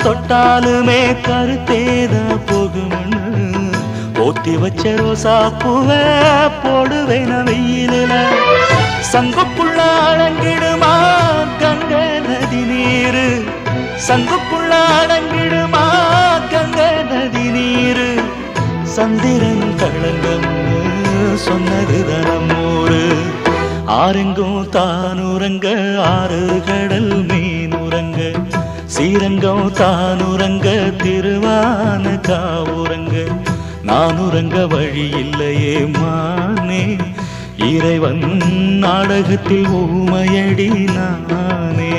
தொட்டாலுமே கருத்தேத போகும்னு போத்தி வச்ச ரோசா பூவ போடுவேன வெயிலில சங்குக்குள்ள அடங்கிடுமா கங்க நதி நீரு சங்குக்குள்ள அடங்கிடுமா கங்க நதி நீரு சந்திரன் களங்கம்னு சொன்னது தனமூரு ஆரெங்கும் தானுரங்க ஆறு கடல் மீனுரங்க சீரங்கம் தானுரங்க திருவான காவுரங்க நானுரங்க வழி இல்லையே மானே இறைவன் நாடகத்தில் ஊமையடி நானே